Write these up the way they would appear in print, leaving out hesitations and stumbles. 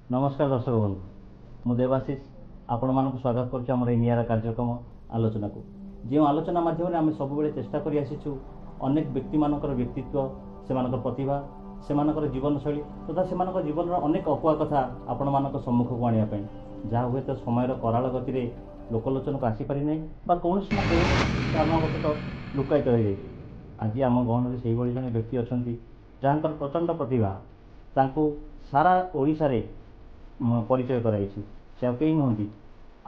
नमस्कार दर्शक बंधु मु देवाशीष आपण मानक स्वागत करुच्ची आम निरा कार्यक्रम आलोचना को जो आलोचना माध्यम आम सब चेष्टा कर आसीचु अनेक व्यक्ति मानकर व्यक्तित्व से प्रतिभा से जीवनशैली तथा से जीवन अनेक अपुआ कथा आपण मान सम्मुख को आने जहाँ हुए तो समय कराल गति लोकलोचन को आसीपारी ना कौन कारणवश लुकायित हो जाए। आज आम गहन से जन व्यक्ति अच्छा जहाँ प्रचंड प्रतिभा सारा ओडिशा रे परिचय कराई से कई नुहति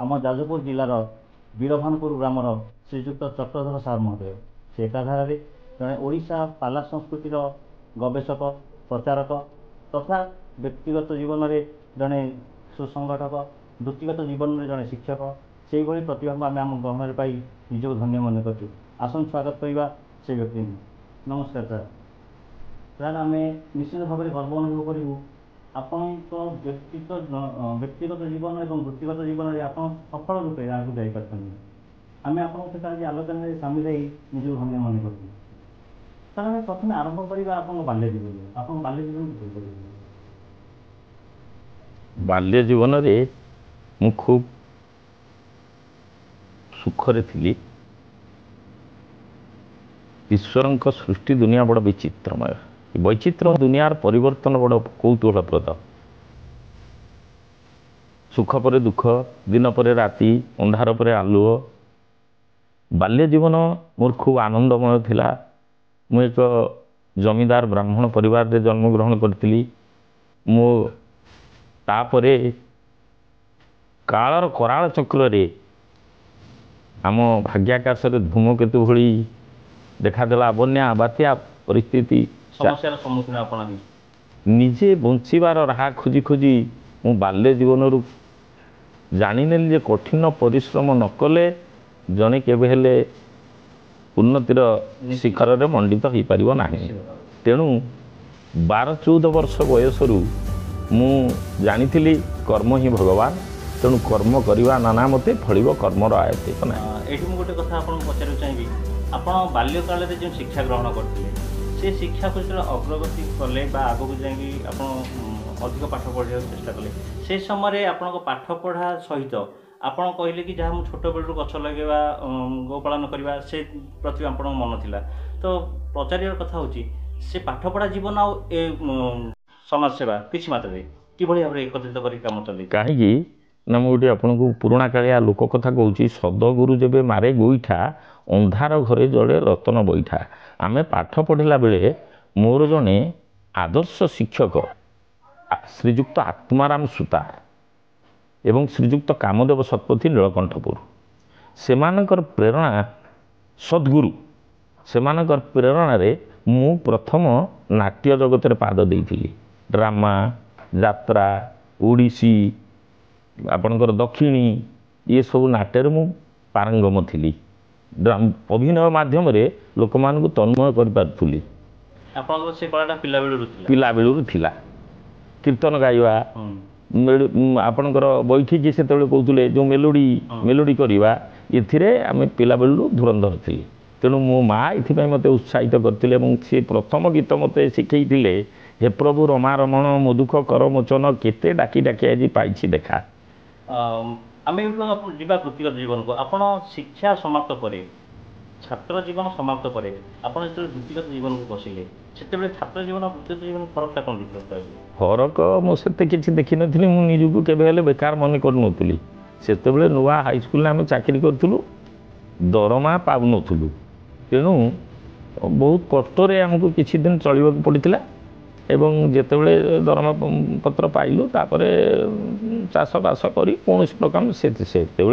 आम जाजपुर जिलार वीरभानपुर ग्रामर श्रीजुक्त चक्रधर सार महोदय से एकाधारे जड़े ओडिशा पाला संस्कृतिर गवेषक प्रचारक तथा व्यक्तिगत जीवन में जड़े सुसंगठक वृत्तिगत जीवन में जड़े शिक्षक से भाई प्रतिभा को आम गहन पाई निजक धन्य मन कर आसन स्वागत करवा से व्यक्ति। नमस्कार सर। सर आम निश्चित भाव में गर्व अनुभव करूँ आपण व्यक्तिगत जीवन और वृत्तिगत जीवन में आप सफल रूपे आगे जापर आम आप आलोचना सामिल निज धन्य मन कर सर आम प्रथम आरंभ करवा आप बाल्य जीवन आप बाल्य जीवन बाल्य जीवन रे मु खूब सुखरे थी। ईश्वर सृष्टि दुनिया बड़ विचित्रमय वैचित्र दुनियार परिवर्तन बड़ कौतूहलप्रद सुख पर दुख दिन पर राति अंधार पर आलुओ बाल्य जीवन मोर खूब आनंदमय थिला। मु एक जमीदार ब्राह्मण परिवार रे जन्म ग्रहण करथिली। मो तापरे कालर कराल चक्र रे आम भाग्याकाश रे धूमकेतु भली देखादेला बन्या बात्या परिस्थिति समस्या सम्मुखीन आपण निजे बंचार राह खोजी खोजी मु बाल्य जीवन रु जानिनेली जे कठिन परिश्रम न कले जने केबे हेले उन्नतिर शिखर रे मंडित हो पारिबो नाही। तेणु 12-14 वर्ष बयस रु मु जानिथिली कर्म ही भगवान। तेणु कर्म करवा नाना मते फलिबो कर्मर आयते ना। एठी मु गोटे कथा आपण पचारु चाहिबी आपण बाल्य काल रे जे शिक्षा ग्रहण करथिले से शिक्षा को जो अग्रगति कले आग को जाकि अधिक पाठ पढ़ा चेष्टा कले से समय आपण पाठ पढ़ा सहित आपण कहले कि जहाँ छोट बेलू गछ लगे गोपालन करवा से प्रति आपण मन थिला तो पचार कथा होची से पाठ पढ़ा जीवन आ समाज सेवा किसी मात्रा कि भाव में एकत्रित कर काम चल कहीं ना मुझे आपन को पुराणा कालिया लोक कथा कहूँ सदगुरु जेबे मारे गोईठा अंधार घरे जड़े रतन बैठा। आमे पाठ पढ़ला बेले मोर जने आदर्श शिक्षक श्रीजुक्त आत्माराम सुता एवं श्रीजुक्त कामदेव शतपथी नीलकंठपुर सेमानकर प्रेरणा सद्गुरु सेमानकर प्रेरणा रे मु प्रथम नाट्य जगत रे पाद देइथिली। ड्रामा यात्रा ओडिसी आपणकर दक्षिणी ये सब नाट्य मु पारंगम थिली। अभिनय माध्यम रे लोक मान को तन्मय कर पारथुली। आपन से कलाटा पिला बेलू थिला कीर्तन गाइबा आपणकर बैठी से कहते जो मेलोडी मेलोडी करवा ये आम पिला बेलू धुरंधर थी। तेणु मो माँ ये मत उत्साहित करते सी प्रथम गीत मत शिखई हे प्रभु रमा रमण मो दुख कर मोचन केते डाकी डाकी आज पाई देखा। आम जीवा वृत्तिगत जीवन को आपण शिक्षा समाप्त करे छात्र जीवन समाप्त करे आपण जो वृत्तिगत जीवन को बसिले से छात्र जीवन वृत्तिगत जीवन फरकटा कौन देखते फरक मुझे किसी देखी नी निजक के बेकार मन करूँ से नुआ हाईस्कल आम चाकरी करूँ दरमा पाऊन तेणु बहुत कष्ट आमको किसी दिन चलवा पड़ा एवं जितेबले दरमा पत्र पाइलु तापर चाष बास कर कौन प्रकार से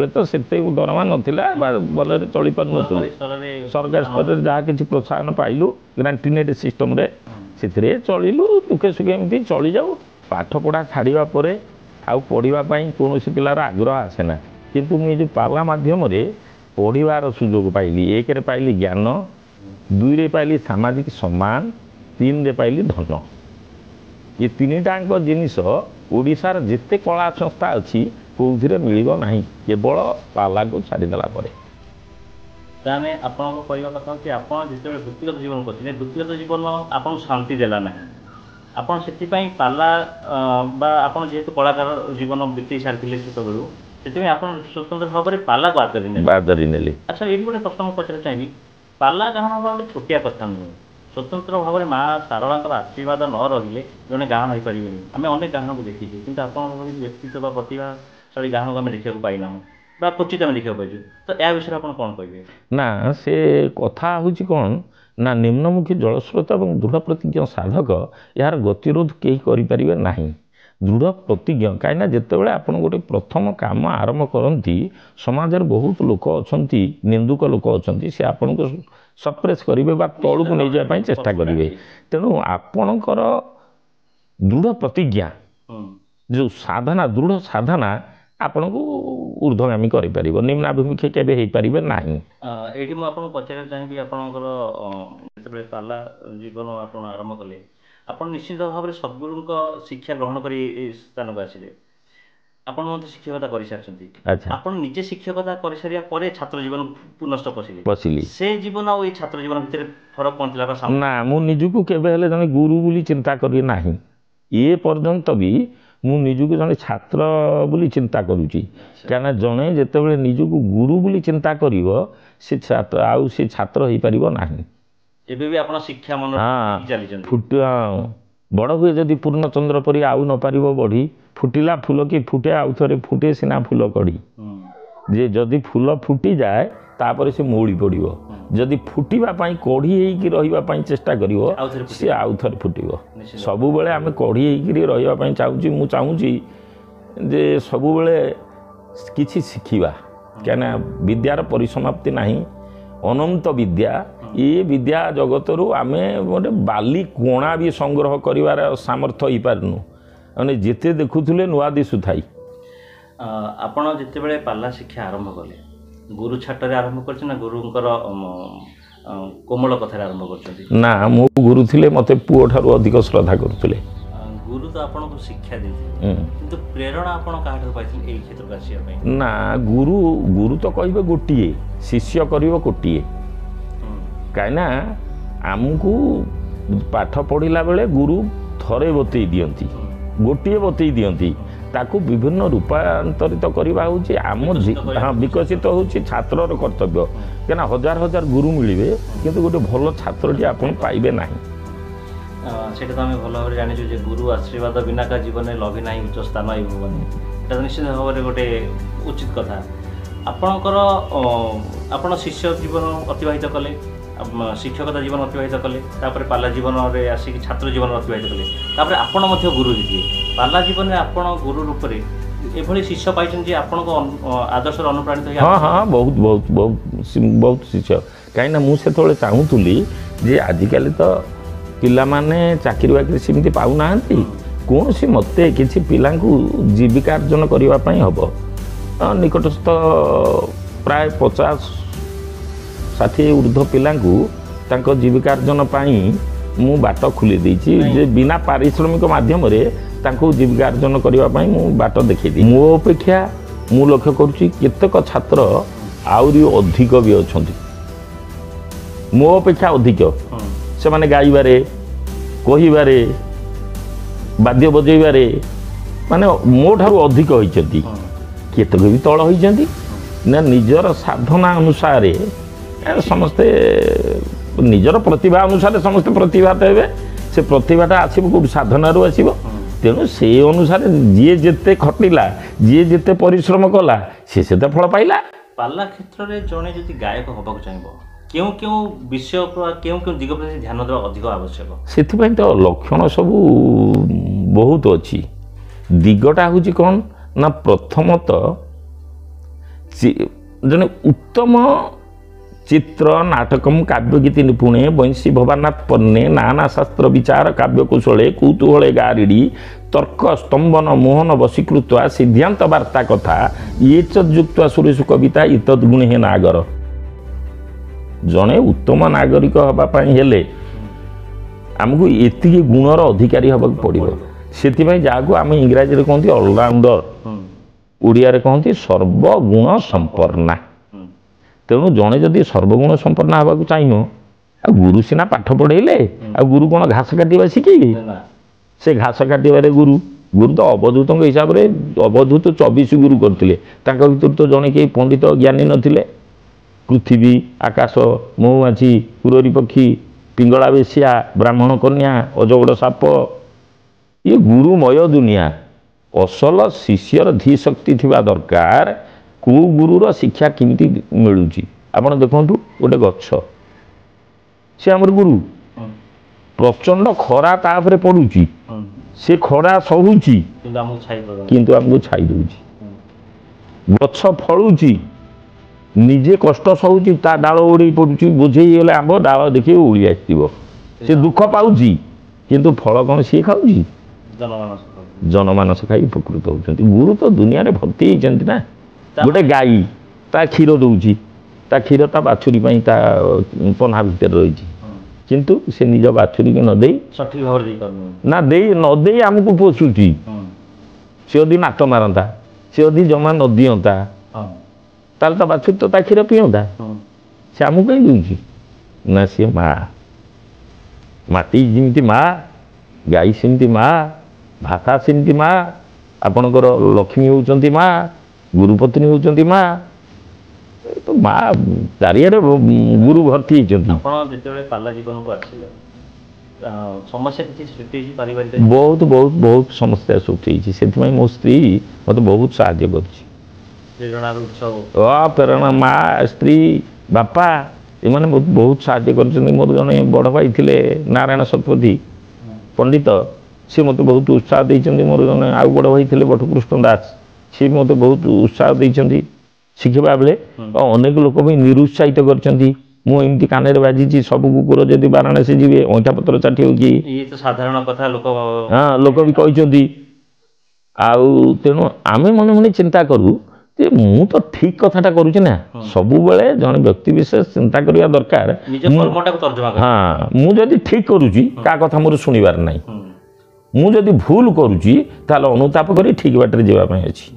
तो से दरमा नाला भल चली पार न सरकार स्तर में जहाँ किसी प्रोत्साहन पाइलु ग्रांटीनेट सिस्टम रे से चलू दुखे सुखे एमती चली जाऊ पाठ पढ़ा छाड़ा आउ पढ़ाई कौन पिलार आग्रह आसेना किंतु मुझे पाला मध्यम पढ़ार सुजोग पाइली एक पाइली ज्ञान दुई रे पाइली सामाजिक सम्मान तीन रे पाइली धन ये तीन टाक जिनिस ओडिशार जिते कला संस्था अच्छी कौन मिल ना केवल पाला को छाड़देला ताने आपन कहवा कथा कि आप जिते वृत्तिगत जीवन करते वृत्तिगत जीवन आपन शांति देला ना ଆପଣ ସେଥିପାଇଁ ପାଲା ବା ଆପଣ ଯେହେତୁ କଳାକାର ଜୀବନ ବିତେଇ ସାରିଥିଲେ ଛୋଟବେଳୁ ସେଥିପାଇଁ ଆପଣ ସ୍ୱତନ୍ତ୍ର ଭାବରେ ପାଲାକୁ ଆଦରି ନେଲେ। ବାଦରି ନେଲି। ଆଚ୍ଛା ଏଇଠି ଗୋଟେ ପ୍ରଶ୍ନ ମୁଁ ପଚାରିବାକୁ ଚାହିଁବି ପାଲା ଗାହାଣ ହେବା ଗୋଟେ ଛୋଟିଆ କଥା ନୁହେଁ। ସ୍ୱତନ୍ତ୍ର ଭାବରେ ମା ଶାରଳାଙ୍କର ଆଶୀର୍ବାଦ ନ ରହିଲେ ଜଣେ ଗାହାଣ ହୋଇପାରିବେନି। ଆମେ ଅନେକ ଗାହାଣକୁ ଦେଖିଛୁ କିନ୍ତୁ ଆପଣଙ୍କ ଭଳି ବ୍ୟକ୍ତିତ୍ୱ ବା ପ୍ରତିଭାଶାଳୀ ଗାହାଣକୁ ଆମେ ଦେଖିବାକୁ ପାଇନାହୁଁ ବା କ୍ୱଚିତ ଆମେ ଦେଖିବାକୁ ପାଇଛୁ। ତ ଏହା ବିଷୟରେ ଆପଣ କ'ଣ କହିବେ? ନା ସେ କଥା ହେଉଛି କ'ଣ ନା ନିମ୍ନମୁଖୀ ଜଳସ୍ରୋତ ଏବଂ ଦୃଢ଼ ପ୍ରତିଜ୍ଞ ସାଧକ ଏହାର ଗତିରୋଧ କେହି କରିପାରିବେ ନାହିଁ। ଦୃଢ଼ ପ୍ରତିଜ୍ଞ କାହିଁକିନା ଯେତେବେଳେ ଆପଣ ଗୋଟେ ପ୍ରଥମ କାମ ଆରମ୍ଭ କରନ୍ତି ସମାଜରେ ବହୁତ ଲୋକ ଅଛନ୍ତି, ନିନ୍ଦୁକ ଲୋକ ଅଛନ୍ତି, ସେ ଆପଣଙ୍କୁ ସପ୍ରେସ୍ କରିବେ ବା ତଳକୁ ନେଇଯିବା ପାଇଁ ଚେଷ୍ଟା କରିବେ। ତେଣୁ ଆପଣଙ୍କର ଦୃଢ଼ ପ୍ରତିଜ୍ଞା ଯେଉଁ ସାଧନା ଦୃଢ଼ ସାଧନା ଆପଣଙ୍କୁ ଊର୍ଦ୍ଧ୍ୱଗାମୀ କରିପାରିବ, ନିମ୍ନାଭିମୁଖୀ କେବେ ହେଇପାରିବେ ନାହିଁ। ଏଇଠି ମୁଁ ଆପଣଙ୍କୁ ପଚାରିବାକୁ ଚାହିଁବି ଆପଣଙ୍କର ଯେତେବେଳେ ପାଲା ଜୀବନ ଆପଣ ଆରମ୍ଭ କଲେ ଆପଣ ନିଶ୍ଚିତ ଭାବରେ ସଦ୍ଗୁରୁଙ୍କ ଶିକ୍ଷା ଗ୍ରହଣ କରି ଏ ସ୍ଥାନକୁ ଆସିଲେ। ଆପଣ ମଧ୍ୟ ଶିକ୍ଷକତା କରିସାରିଛନ୍ତି। ଆଚ୍ଛା ଆପଣ ନିଜେ ଶିକ୍ଷକତା କରିସାରିବା ପରେ ଛାତ୍ର ଜୀବନ ପୁନଶ୍ଚ ପଶିଲି। ସେ ଜୀବନ ଆଉ ଏଇ ଛାତ୍ର ଜୀବନ ଭିତରେ ଫରକ କ'ଣ ଥିଲା? ନା ମୁଁ ନିଜକୁ କେବେ ହେଲେ ଜଣେ ଗୁରୁ ବୋଲି ଚିନ୍ତା କରି ନାହିଁ। ଏ ପର୍ଯ୍ୟନ୍ତ ବି ମୁଁ ନିଜକୁ ଜଣେ ଛାତ୍ର ବୋଲି ଚିନ୍ତା କରୁଛି। କାହିଁକିନା ଜଣେ ଯେତେବେଳେ ନିଜକୁ ଗୁରୁ ବୋଲି ଚିନ୍ତା କରିବ ସେ ଆଉ ସେ ଛାତ୍ର ହେଇପାରିବ ନାହିଁ। ଏବେ ବି ଆପଣ ଶିକ୍ଷା ମନ ଚାଲିଛନ୍ତି। ବଡ଼ ହୁଏ ଯଦି ପୂର୍ଣ୍ଣଚନ୍ଦ୍ର ପରି ଆଉ ନ ପାରିବ ବଢ଼ି, ଫୁଟିଲା ଫୁଲ କି ଫୁଟେ ଆଉ ଥରେ ଫୁଟେ ସିନା ଫୁଲ କଢ଼ି। ଯେ ଯଦି ଫୁଲ ଫୁଟିଯାଏ ତାପରେ ସେ ମଉଳି ପଡ଼ିବ, ଯଦି ଫୁଟିବା ପାଇଁ କଢ଼ି ହେଇକି ରହିବା ପାଇଁ ଚେଷ୍ଟା କରିବ ସେ ଆଉ ଥରେ ଫୁଟିବ। ସବୁବେଳେ ଆମେ କଢ଼ି ହେଇକିରି ରହିବା ପାଇଁ ଚାହୁଁଛି। ମୁଁ ଚାହୁଁଛି ଯେ ସବୁବେଳେ କିଛି ଶିଖିବା, କାହିଁକିନା ବିଦ୍ୟାର ପରିସମାପ୍ତି ନାହିଁ, ଅନନ୍ତ ବିଦ୍ୟା। ଏ ବିଦ୍ୟା ଜଗତରୁ ଆମେ ଗୋଟେ ବାଲି କୋଣା ବି ସଂଗ୍ରହ କରିବାର ସାମର୍ଥ୍ୟ ହେଇପାରିନୁ। ମାନେ ଯେତେ ଦେଖୁଥିଲେ ନୂଆ ଦିଶୁଥାଇ। ଆପଣ ଯେତେବେଳେ ପାଲା ଶିକ୍ଷା ଆରମ୍ଭ କଲେ ଗୁରୁ ଛାଟରେ ଆରମ୍ଭ କରିଛନ୍ତି ନା ଗୁରୁଙ୍କର କୋମଳ କଥାରେ ଆରମ୍ଭ କରିଛନ୍ତି? ନା ମୋ ଗୁରୁ ଥିଲେ ମୋତେ ପୁଅ ଠାରୁ ଅଧିକ ଶ୍ରଦ୍ଧା କରୁଥିଲେ। ଗୁରୁ ତ ଆପଣଙ୍କୁ ଶିକ୍ଷା ଦେଇଥିଲେ କିନ୍ତୁ ପ୍ରେରଣା ଆପଣ କାହାଠାରୁ ପାଇଥିଲେ ଏଇ କ୍ଷେତ୍ରକୁ ଆସିବା ପାଇଁ? ନା ଗୁରୁ ତ କହିବେ ଗୋଟିଏ, ଶିଷ୍ୟ କରିବ କୋଟିଏ। କାହିଁକିନା ଆମକୁ ପାଠ ପଢ଼ିଲା ବେଳେ ଗୁରୁ ଥରେ ବତେଇ ଦିଅନ୍ତି, ଗୋଟିଏ ବତେଇ ଦିଅନ୍ତି, ତାକୁ ବିଭିନ୍ନ ରୂପାନ୍ତରିତ କରିବା ହେଉଛି ଆମ ବିକଶିତ ହେଉଛି ଛାତ୍ରର କର୍ତ୍ତବ୍ୟ। କାହିଁକିନା ହଜାର ହଜାର ଗୁରୁ ମିଳିବେ କିନ୍ତୁ ଗୋଟେ ଭଲ ଛାତ୍ରଟି ଆପଣ ପାଇବେ ନାହିଁ। ସେଇଟା ତ ଆମେ ଭଲ ଭାବରେ ଜାଣିଛୁ ଯେ ଗୁରୁ ଆଶୀର୍ବାଦ ବିନା କା ଜୀବନରେ ଲଭି ନାହିଁ ଉଚ୍ଚ ସ୍ଥାନ ଏଇ ଭଗବାନ। ଏଇଟା ତ ନିଶ୍ଚିତ ଭାବରେ ଗୋଟେ ଉଚିତ କଥା। ଆପଣଙ୍କର ଆପଣ ଶିଷ୍ୟ ଜୀବନ ଅତିବାହିତ କଲେ, ଶିକ୍ଷକତା ଜୀବନ ଅତିବାହିତ କଲେ, ତାପରେ ପାଲା ଜୀବନରେ ଆସିକି ଛାତ୍ର ଜୀବନ ଅତିବାହିତ କଲେ, ତାପରେ ଆପଣ ମଧ୍ୟ ଗୁରୁ ହେଇଥିବେ। ପାଲା ଜୀବନରେ ଆପଣ ଗୁରୁ ରୂପରେ ଏଭଳି ଶିଷ୍ୟ ପାଇଛନ୍ତି ଯେ ଆପଣଙ୍କ ଆଦର୍ଶରେ ଅନୁପ୍ରାଣିତ ହେଇ? ହଁ ବହୁତ ବହୁତ ବହୁତ ବହୁତ ଶିଷ୍ୟ। କାହିଁକିନା ମୁଁ ସେତେବେଳେ ଚାହୁଁଥିଲି ଯେ ଆଜିକାଲି ତ ପିଲାମାନେ ଚାକିରି ବାକିରି ସେମିତି ପାଉନାହାନ୍ତି, କୌଣସି ମୋତେ କିଛି ପିଲାଙ୍କୁ ଜୀବିକା ଅର୍ଜନ କରିବା ପାଇଁ ହେବ। ନିକଟସ୍ଥ ପ୍ରାୟ 50-60 ଊର୍ଦ୍ଧ୍ୱ ପିଲାଙ୍କୁ ତାଙ୍କ ଜୀବିକାର୍ଜନ ପାଇଁ ମୁଁ ବାଟ ଖୋଲି ଦେଇଛି ଯେ ବିନା ପାରିଶ୍ରମିକ ମାଧ୍ୟମରେ ତାଙ୍କୁ ଜୀବିକାର୍ଜନ କରିବା ପାଇଁ ମୁଁ ବାଟ ଦେଖେଇଦେଇଛି। ମୋ ଅପେକ୍ଷା ମୁଁ ଲକ୍ଷ୍ୟ କରୁଛି କେତେକ ଛାତ୍ର ଆହୁରି ଅଧିକ ବି ଅଛନ୍ତି, ମୋ ଅପେକ୍ଷା ଅଧିକ। ସେମାନେ ଗାଇବାରେ, କହିବାରେ, ବାଦ୍ୟ ବଜେଇବାରେ ମାନେ ମୋ ଠାରୁ ଅଧିକ ହୋଇଛନ୍ତି। କେତେକ ବି ତଳ ହୋଇଛନ୍ତି ନା ନିଜର ସାଧନା ଅନୁସାରେ ସମସ୍ତେ ନିଜର ପ୍ରତିଭା ଅନୁସାରେ ସମସ୍ତେ ପ୍ରତିଭାତ ହେବେ। ସେ ପ୍ରତିଭାଟା ଆସିବ କେଉଁଠୁ? ସାଧନାରୁ ଆସିବ। ତେଣୁ ସେ ଅନୁସାରେ ଯିଏ ଯେତେ ଖଟିଲା, ଯିଏ ଯେତେ ପରିଶ୍ରମ କଲା ସେ ସେତେ ଫଳ ପାଇଲା। ପାଲା କ୍ଷେତ୍ରରେ ଜଣେ ଯଦି ଗାୟକ ହେବାକୁ ଚାହିଁବ କେଉଁ କେଉଁ ବିଷୟ କେଉଁ କେଉଁ ଦିଗ ପ୍ରତି ଧ୍ୟାନ ଦେବା ଅଧିକ ଆବଶ୍ୟକ? ସେଥିପାଇଁ ତ ଲକ୍ଷଣ ସବୁ ବହୁତ ଅଛି। ଦିଗଟା ହେଉଛି କ'ଣ ନା ପ୍ରଥମତଃ ଜଣେ ଉତ୍ତମ ଚିତ୍ର ନାଟକମ୍ କାବ୍ୟଗୀତି ନିପୁଣେ ବଂଶୀ ଭବାନାଥ ପନ୍ନେ ନାନା ଶାସ୍ତ୍ର ବିଚାର କାବ୍ୟ କୁଶଳେ କୌତୁହଳେ ଗାରିଡ଼ି ତର୍କ ସ୍ତମ୍ଭନ ମୋହନ ବଶୀକୃତ୍ୱା ସିଦ୍ଧାନ୍ତ ବାର୍ତ୍ତା କଥା ଇଏଚଯୁକ୍ତ ସୁରେଶ କବିତା ଇତଦ୍ ଗୁଣେ ହେ ନାଗର। ଜଣେ ଉତ୍ତମ ନାଗରିକ ହେବା ପାଇଁ ହେଲେ ଆମକୁ ଏତିକି ଗୁଣର ଅଧିକାରୀ ହେବାକୁ ପଡ଼ିବ। ସେଥିପାଇଁ ଯାହାକୁ ଆମେ ଇଂରାଜୀରେ କହନ୍ତି ଅଲରାଉଣ୍ଡର, ଓଡ଼ିଆରେ କହନ୍ତି ସର୍ବଗୁଣ ସମ୍ପନ୍ନା। ତେଣୁ ଜଣେ ଯଦି ସର୍ବଗୁଣ ସମ୍ପନ୍ନ ହେବାକୁ ଚାହିଁବ, ଆଉ ଗୁରୁ ସିନା ପାଠ ପଢ଼େଇଲେ, ଆଉ ଗୁରୁ କ'ଣ ଘାସ କାଟିବା ଶିଖେଇବେ? से घास काटिबारे गुरु गुरु तो अवधूत हिसाब से अवधूत 24 गुरु करते भर तो जड़े कहीं पंडित ज्ञानी नथिले पृथ्वी आकाश महुमाछी कुररी पक्षी पिंगला बेसिया ब्राह्मण कन्या अजगड़ साप ये गुरुमय दुनिया असल शिष्यर धी शक्ति थिबा दरकार को गुरुर शिक्षा किमिति मिलुची आपण देखंतु गोटे गछ से हमर गुरु प्रचंड खरा तापरे पड़ुची से खरा सहूची किंतु हमको छाई दउची गछ फळुची निजे कष्ट सहूची ता डाल उड़ी पड़ुची बुझेई गले आंब डाल देखि उड़ी आसीबो से दुख पाउची किंतु फल कोन सी खाउची जनमानस खाई उपकृत होउचंती गुरु तो दुनिया रे भर्ती होइचंती ना गोटे गाई ता क्षीर दउची ता क्षीर ता बाछुरी पई ता पन्हा भितर रहिची किंतु से निज बाछुरी के न देई सठिक भाव दे ना देई न देई हमको पोछुची से यदि नाट मारंता से यदि जमा न दियंता ताल तो बाछुरी तो ता क्षीर पियंता से हमको कहीं दउची ना से माटी जिमिति मा गाई सेमती मा भाषा सेमती मा आपणकर लक्ष्मी होउचंती मा गुरुपत्नी होउचंती मा तो मा चारियारे गुरु भर्ती होइचंती आपण जेतेबेले पाला जीवन को आछिले समस्या किछि सृष्टि होई पारिवारिक बहुत बहुत बहुत समस्या सृष्टि होइछि सेति मो स्त्री मते बहुत सहाय्य करछि प्रेरणा उत्सव प्रेरणा मा स्त्री बापा एमाने बहुत सहाय्य करछन्ती मोर जने बड़ भाई थिले नारायण शतपथी पंडित सी मत बहुत उत्साह देइछन्ती मोर जने आउ बड़ भाई थिले बटकृष्ण दास सी मत बहुत उत्साह देइछन्ती शिखिबा बेले अनेक लोक भी निरुत्साहित करछन्ती मु एमती काने रे बाजीची सब कुकुर जदि वाराणसी जीवे ओंठा पत्र चाटी हो कि ये तो साधारण कथा लोक हां लोक भी कहिछन्ती आउ तेनु आमे मने मने चिंता करू जे मु तो ठीक कथाटा करूछि ना सब बेले जन व्यक्ति विशेष चिंता करिया दरकार निज कर्मटा को तर्जुमा कर हां मु जदि ठीक करूछि का कथा मोर सुनिबार नाही मु जदि भूल करूछि ताले अनुताप करी ठीक बाटरे जेबा पय अछि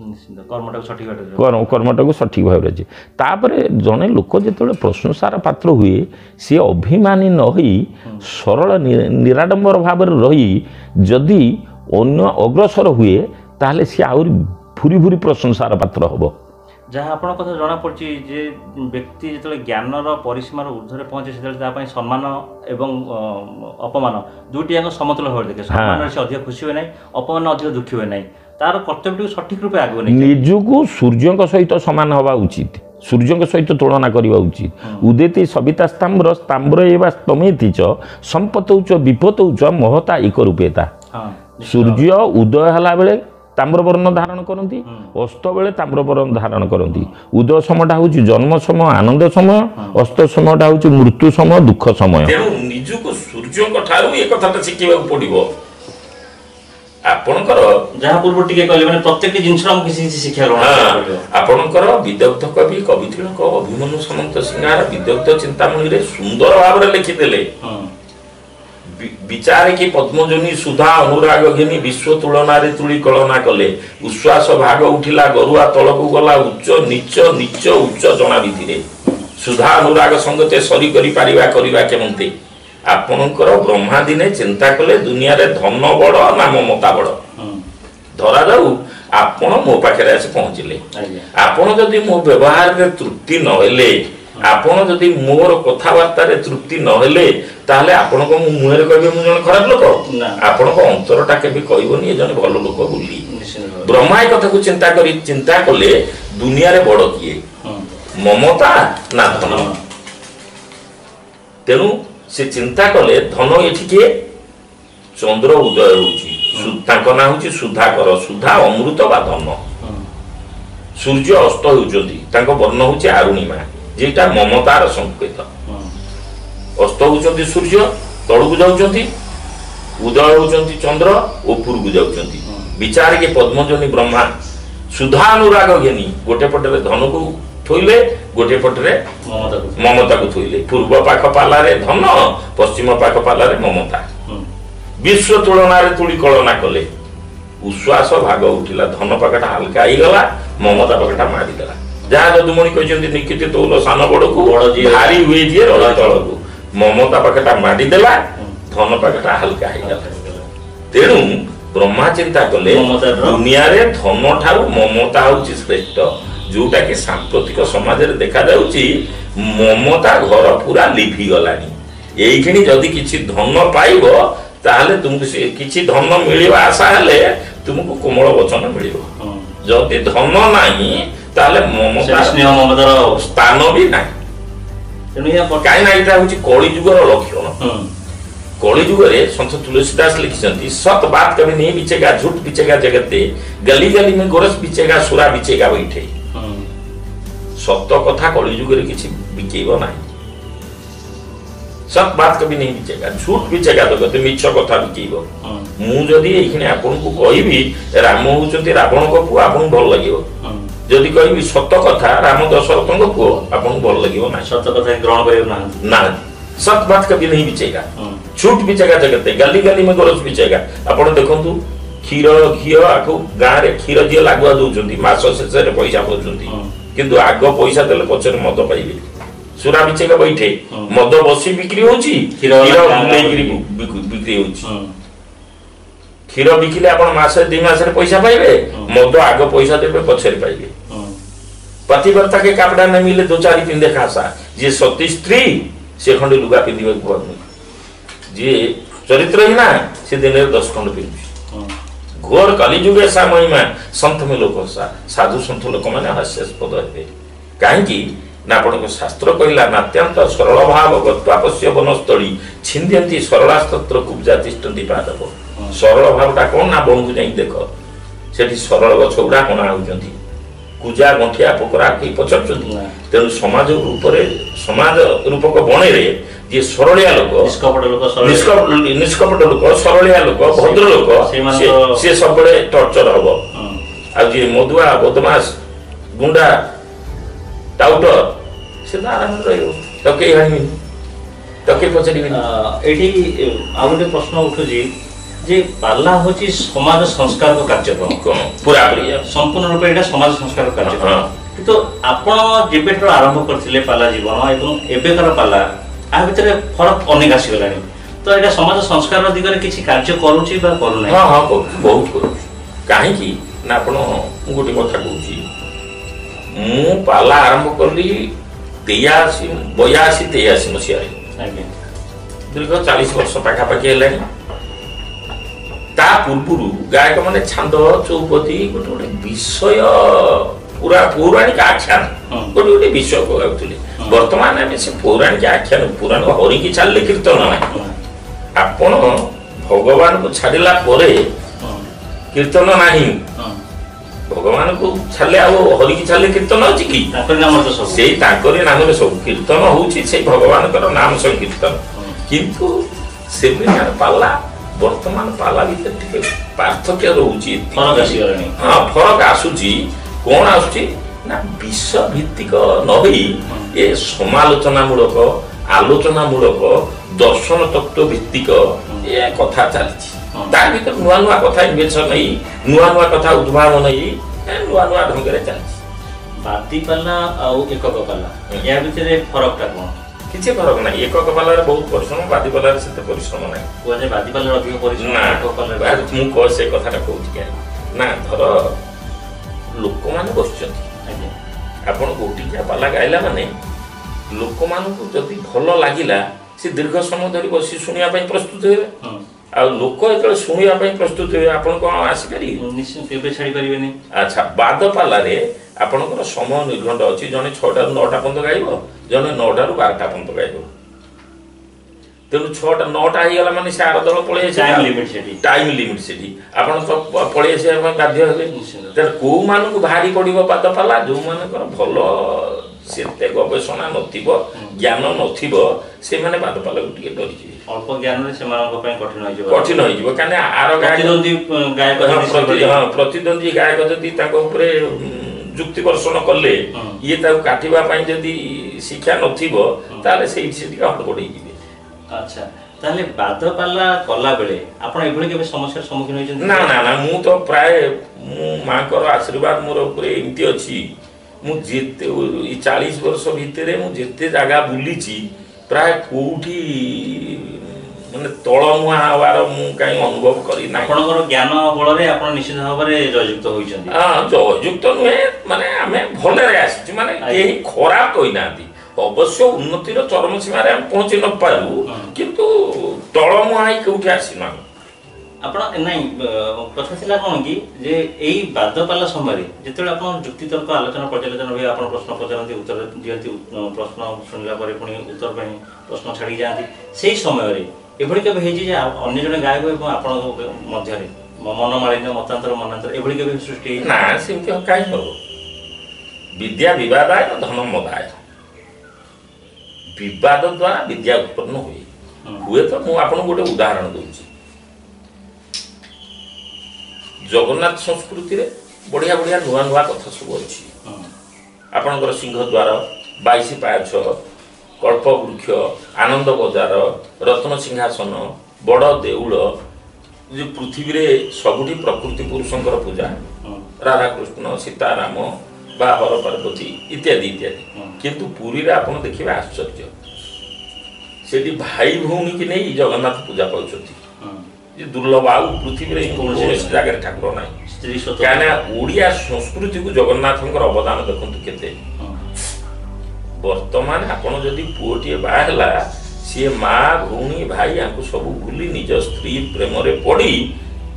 कर्मटा को सठिक बाटरे कर्मटा को सठिक भाव अछि तापरे जने लोक जेतले प्रशंसार पात्र हुए से अभिमानी न होई सरल निराडंबर भाव रही जदि अन्य अग्रसर हुए ताले से आउर भूरी भूरी प्रशंसार पात्र हबो जहाँ आपण कथा जना पड़छि जे व्यक्ति जेतले ज्ञानर परिसीमार ऊर्ध्वरे पहुँचे सेतले ता पय सम्मान एवं अपमान दुटी याक समतुल होय देखे सम्मान से अधिक खुशी होय नै अपमान अधिक दुखी होय नै तार कर्तव्य सठिक रूपे आगो नै निजुको सूर्यक सहित समान हवा उचित सूर्यक सहित तुलना करबा उचित उदेति सविता स्तंभर स्तंभर एवा स्तमेति च संपतौच विपतौच महता एक रूपेता सूर्य उदय हला बेले ताम्र वर्ण धारण करती अस्त बेले ताम्र वर्ण धारण करती उदय समयटा हूँ जन्म समय आनंद समय अस्त समयटा हूँ मृत्यु समय दुख समय निजुको सूर्य ठारू ए कथाटा शिखिबा पड़िबो आपणकर जहाँ पूर्व टिके कहले माने प्रत्येक जिंस हम किसी शिक्षा ग्रहण करबो आपणकर विदग्ध कवि कवितिलक अभिमन्यु समंत सिंहार विदग्ध चिंतामणि रे सुंदर भाव रे लिखिदेले विचारे कि पद्मजनी सुधा अनुराग घेनी विश्व तुलना रे तुली कलना कले उश्वास भाग उठिला गरुआ तलकु गला उच्च नीच नीच उच्च जना विधिरे सुधा अनुराग संगते सरी करि परिबा केमंते आपणकर ब्रह्मा दिने चिंता कले दुनिया रे धन बड़ ना ममता बड़ धरा जाऊ आपण मो पाखरे आसी पहुंचले आपण जदि मो व्यवहार रे तृप्ति न हेले आपण जदि मोर कथावार्ता रे तृप्ति न हेले ताले आपण को मुहरे कहबे मु जन खराब लोक आपण को अंतरटा के भी कहबोनी ए जन भलो लोक बोली ब्रह्मा ए कथा को चिंता कले दुनिया रे बड़ किए ममता ना धन तेनु से चिंता कले धन एठी के चंद्र उदय होउची तांको ना होउची सुधाकर सुधा अमृत बा धन सूर्य अस्त होउचंती तांको वर्ण होउची अरुणिमा जेटा ममतार संकेत अस्त होउचंती सूर्य तळकु जाउचंती उदय होउचंती चंद्र ऊपर को जाउचंती विचार के पद्मजनी ब्रह्मा सुधा अनुराग घेनी गोटे पटरे धन को थोइले गोटे पटरे ममता को थोइले पूर्व पाख पाला रे धन पश्चिम पाख पाला रे ममता विश्व तुलना रे तुली कलना कले उश्वास भाग उठिला धन पाखटा हल्का ही गला ममता पाखटा मारी देला जहाँ जदुमणि कहते निकित तौल सान बड़ को भारी हुए जी रल तल को ममता पाखटा मारी देला धन पाखटा हल्का ही गला तेणु ब्रह्मा चिंता कले ममतार दुनिया रे धन ठारू ममता होची श्रेष्ठ जोटा कि सांप्रतिक समाज रे देखा जाउची ममता घर पूरा लिभि गलानी एइखिनी जदि किछि धन पाइबो ताहले तुमको से किछि धन मिलिबा आशा हेले तुमको कोमल वचन मिलिबो जदि धन नाही ताहले ममता स्नेह ममतार स्थान भी नाही तेणु या काई ना एटा होची कଳି जुगर लक्षण कଳି जुगरे संत तुलसीदास लिखिसंती सत बात कभी नहीं बिचेगा झूठ बिचेगा जगते गली गली में गोरस बिचेगा सुरा बिचेगा बैठे सत कथा कଳି जुगरे किछि बिकेबो नाही सत बात कभी नहीं बिचेगा झूठ बिचेगा जगते मिछ कथा बिकेबो मु जदी एखिने आपन को कहिबी राम होचंती रावण को पुआ आपन भल लागिबो जदी कहिबी सत कथा राम दशरथ को पुआ आपन भल लागिबो ना सत कथा ग्रहण करियो ना सत बात कभी नहीं बिचेगा झूठ बिचेगा जगते गली गली में गोरस बिचेगा आपण देखंतु क्षीर घी आको गाँ रे क्षीर जी लागुआ दउचंती मास शेष रे पैसा पाउचंती किंतु आग पैसा देले पछरे मद पाइबे सुरा बिचेगा बैठे मद बसी बिक्री होची क्षीर बिक्री होची क्षीर बिकिले आपण मासे 2 मास रे पैसा पाइबे मद आग पैसा देबे पछरे पाइबे पतिव्रता के कपड़ा न मिले 2-4 पिंदे खासा जे सती स्त्री से खंडे लुगा पिंदिबे को जे चरित्र ही ना से दिन 10 खंड पिंदी घोर कली जुगे सा महिमा संत में लोक साधु संत लोक माने हास्यास्पद हेबे काहेकि ना आपण शास्त्र कहला नात्यंत सरल भाव गत्वापस्य वनस्थली छिंद्यंती सरलास्तत्र कुब्जा तिष्ठन्ति पादप सरल भावटा कोन ना बनकु जाई देखो सेठी सरल गछ उडा कोना होजंती कुजा गंठिया पोकरा की पचरचंती तेणु समाज रूपरे समाज रूपक बणे जे सरलिया लोक निष्कपट लोक सरलिया लोक भद्र लोक से सब बड़े टर्चर हबो आ जे मधुआ बदमाश गुंडा टाउटर से आराम रहियो तके हानि तके पचरी एठी आ गोटे प्रश्न उठुजी जे पाला होची समाज संस्कार को कार्यक्रम पूरा पूरी संपूर्ण रूप एटा समाज संस्कार कार्यक्रम किंतु आपण जेबेटर आरंभ करथिले पाला जीवन एवं एबेकर पाला आ भितरे फरक अनेक आसी गलानी तो एटा समाज संस्कार दिगरे किछि कार्य करूची बा करू नै हां हां बहुत करू काहे कि ना आपण गोटे कथा कहूची मु पाला आरंभ करली 82 मसिया आगे दीर्घ 40 वर्ष पाखा पाखी हेलानी ता पूर्वरु गायक माने छंद चौपदी गोटे गोटे विषय पूरा पौराणिक आख्यान गोटे गोटे विषय को गाउथिले वर्तमान में से पौराणिक आख्यान पुराण हरि की छाड़ले कीर्तन नाही आपण भगवान को छाड़िला परे कीर्तन नाही भगवान को छाड़ले आ हरि की छाड़ले कीर्तन होची की ताकर नाम तो सब सेई ताकर नाम रे सब कीर्तन होची से भगवान कर नाम संकीर्तन किंतु से बिना पाला वर्तमान पाला भीतर टिके पार्थक्य रहउची फरक आसी गलानी हां फरक आसुची कोन आसुची ना विश्व भित्तिक नही ए समालोचना मूलक आलोचना मूलक दर्शन तत्व भित्तिक ए कथा चलछि ता भीतर नुआ नुआ कथा इन्वेंशन नहीं नुआ नुआ कथा उद्भावन नहीं नुआ नुआ ढंग रे चलछि बाती पाला आ एकक पाला या भितरे फरक ता कोन किछि फरक नाही एकक पाला रे बहुत परिश्रम बादी पाला रे सेते परिश्रम नाही कोजे बादी पाला अधिक परिश्रम ना एकक पाला मु को से कथा कहूछि के ना धर लोक माने बसचंती आपण गोटिया पाला गाइला माने लोक मानकु जदि भलो लागिला से दीर्घ समय धरि बसी सुनिया पई प्रस्तुत हेबे आ लोक एतले सुनिया पई प्रस्तुत हेबे आपण को आसी करी निश्चित केबे छाडी परिबेनी अच्छा बाद पाला रे आपनकर समय निर्घंट अछि जने 6 टा 9 टा पर्यंत गाइबो जने 9 टा रु 12 टा पर्यंत गाइबो तेनु 6 टा 9 टा हिगला माने सार दल पळे टाइम लिमिट सेठी आपण तो पळे से बाध्य हेबे त को मानकु भारी पडिबो पाद पाला जो मानकर भलो सेते गवेषणा नथिबो ज्ञान नथिबो से माने पाद पाला गुटिके डरि जे अल्प ज्ञान रे सेमानक पय कठिन होय जिवो काने आरो प्रतिद्वंदी गायक जदी ताको ऊपरे जुक्ति वर्षण कले ये ताको काटिबा पय जदी शिक्षा नथिबो ताले सेही सेठी हड़बड़ी जिवे अच्छा ताले बाद पाला कला बेले आपण एभली केबे समस्या सम्मुखीन होइछन ना ना ना मु तो प्राय मु माकर आशीर्वाद मोर ऊपरे एमती अछि मु जेते 40 वर्ष भितरे मु जेते जागा बुलीची प्राय कोठी ମାନେ ତଳମୁହାଁ ହେବାର ମୁଁ କାହିଁ ଅନୁଭବ କରିନାହିଁ। ଆପଣଙ୍କର ଜ୍ଞାନ ବଳରେ ଆପଣ ନିଶ୍ଚିତ ଭାବରେ ଜୟଯୁକ୍ତ ହୋଇଛନ୍ତି। ହଁ, ଜୟଯୁକ୍ତ ନୁହେଁ, ମାନେ ଆମେ ଭଲରେ ଆସିଛୁ, ମାନେ କେହି ଖରାପ କହିନାହାନ୍ତି। ଅବଶ୍ୟ ଉନ୍ନତିର ଚରମ ସୀମାରେ ଆମେ ପହଞ୍ଚି ନପାରୁ, କିନ୍ତୁ ତଳମୁହାଁ ହେଇ କେଉଁଠି ଆସିନୁ ଆମେ। ଆପଣ ନାଇଁ କଥା ଥିଲା କ'ଣ କି ଯେ ଏଇ ବାଦପାଲା ସମୟରେ ଯେତେବେଳେ ଆପଣ ଯୁକ୍ତିତର୍କ ଆଲୋଚନା ପର୍ଯ୍ୟାଲୋଚନା ହୁଏ, ଆପଣ ପ୍ରଶ୍ନ ପଚାରନ୍ତି, ଉତ୍ତର ଦିଅନ୍ତି, ପ୍ରଶ୍ନ ଶୁଣିଲା ପରେ ପୁଣି ଉତ୍ତର ପାଇଁ ପ୍ରଶ୍ନ ଛାଡ଼ି ଯାଆନ୍ତି, ସେଇ ସମୟରେ ଏଭଳି କେବେ ହେଇଛି ଯେ ଅନ୍ୟ ଜଣେ ଗାୟକ ଏବଂ ଆପଣଙ୍କ ମଧ୍ୟରେ ମନମାଳିନ୍ୟ ମତାନ୍ତର ମନାନ୍ତର ଏଭଳି କେବେ ସୃଷ୍ଟି ହେଇଛି? ନା, ସେମିତି କାହିଁ ହବ। ବିଦ୍ୟା ବିବାଦାୟ ଧନ ମଦାୟ। ବିବାଦ ଦ୍ୱାରା ବିଦ୍ୟା ଉତ୍ପନ୍ନ ହୁଏ। ହୁଏତ ମୁଁ ଆପଣଙ୍କୁ ଗୋଟେ ଉଦାହରଣ ଦଉଛି। ଜଗନ୍ନାଥ ସଂସ୍କୃତିରେ ବଢ଼ିଆ ବଢ଼ିଆ ନୂଆ ନୂଆ କଥା ସବୁ ଅଛି। ଆପଣଙ୍କର ସିଂହଦ୍ୱାର, 22 ପାହାଚ, କଳ୍ପବୃକ୍ଷ, ଆନନ୍ଦ ବଜାର, ରତ୍ନ ସିଂହାସନ, ବଡ଼ ଦେଉଳ, ଯେ ପୃଥିବୀରେ ସବୁଠି ପ୍ରକୃତି ପୁରୁଷଙ୍କର ପୂଜା, ରାଧାକୃଷ୍ଣ, ସୀତାରାମ ବା ହର ପାର୍ବତୀ ଇତ୍ୟାଦି ଇତ୍ୟାଦି। କିନ୍ତୁ ପୁରୀରେ ଆପଣ ଦେଖିବେ ଆଶ୍ଚର୍ଯ୍ୟ, ସେଠି ଭାଇ ଭଉଣୀ କି ନେଇ ଜଗନ୍ନାଥ ପୂଜା ପାଉଛନ୍ତି। ଦୁର୍ଲଭ, ଆଉ ପୃଥିବୀରେ କୌଣସି ଜାଗାରେ ଠାକୁର ନାହିଁ। କାହିଁକିନା ଓଡ଼ିଆ ସଂସ୍କୃତିକୁ ଜଗନ୍ନାଥଙ୍କର ଅବଦାନ ଦେଖନ୍ତୁ କେତେ। ବର୍ତ୍ତମାନ ଆପଣ ଯଦି ପୁଅଟିଏ ବାହା ହେଲା, ସିଏ ମା ଭଉଣୀ ଭାଇ ୟାଙ୍କୁ ସବୁ ଭୁଲି ନିଜ ସ୍ତ୍ରୀ ପ୍ରେମରେ ପଡ଼ି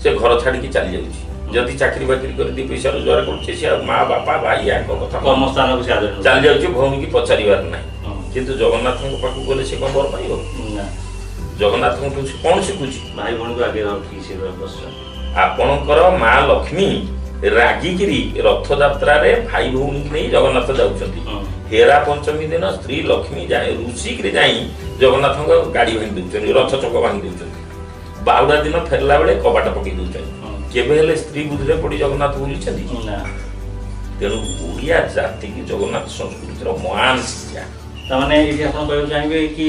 ସେ ଘର ଛାଡ଼ିକି ଚାଲି ଯାଉଛି। ଯଦି ଚାକିରି ବାକିରି କରି 2 ପଇସା ରୋଜଗାର କରୁଛି, ସେ ମା ବାପା ଭାଇ ୟାଙ୍କ କଥା କର୍ମସ୍ଥାନକୁ ଚାଲି ଯାଉଛି, ଭଉଣୀକି ପଚାରିବାର ନାହିଁ। କିନ୍ତୁ ଜଗନ୍ନାଥଙ୍କ ପାଖକୁ ଗଲେ ସେ କ'ଣ ବର ପାଇବ? ଜଗନ୍ନାଥଙ୍କଠୁ ସେ କ'ଣ ଶିଖୁଛି? ଭାଇ ଭଉଣୀକୁ ଆଗେ ଆପଣଙ୍କର ମା ଲକ୍ଷ୍ମୀ ରାଗିକିରି ରଥଯାତ୍ରାରେ ଭାଇ ଭଉଣୀକି ନେଇ ଜଗନ୍ନାଥ ଯାଉଛନ୍ତି। ହେରା ପଞ୍ଚମୀ ଦିନ ସ୍ତ୍ରୀ ଲକ୍ଷ୍ମୀ ରୁଷିକିରି ଯାଇ ଜଗନ୍ନାଥଙ୍କ ଗାଡ଼ି ଭାଙ୍ଗି ଦେଉଛନ୍ତି, ରଥ ଚକ ଭାଙ୍ଗି ଦେଉଛନ୍ତି। ବାହୁଡ଼ା ଦିନ ଫେରିଲା ବେଳେ କବାଟ ପକେଇ ଦେଉଛନ୍ତି। କେବେ ହେଲେ ସ୍ତ୍ରୀ ବୁଦ୍ଧିରେ ପଡ଼ି ଜଗନ୍ନାଥ ବୁଲିଛନ୍ତି? ତେଣୁ ଓଡ଼ିଆ ଜାତିକି ଜଗନ୍ନାଥ ସଂସ୍କୃତିର ମହାନ ଶିକ୍ଷା। ତାମାନେ ଏଇଠି ଆପଣ କହିବାକୁ ଚାହିଁବେ କି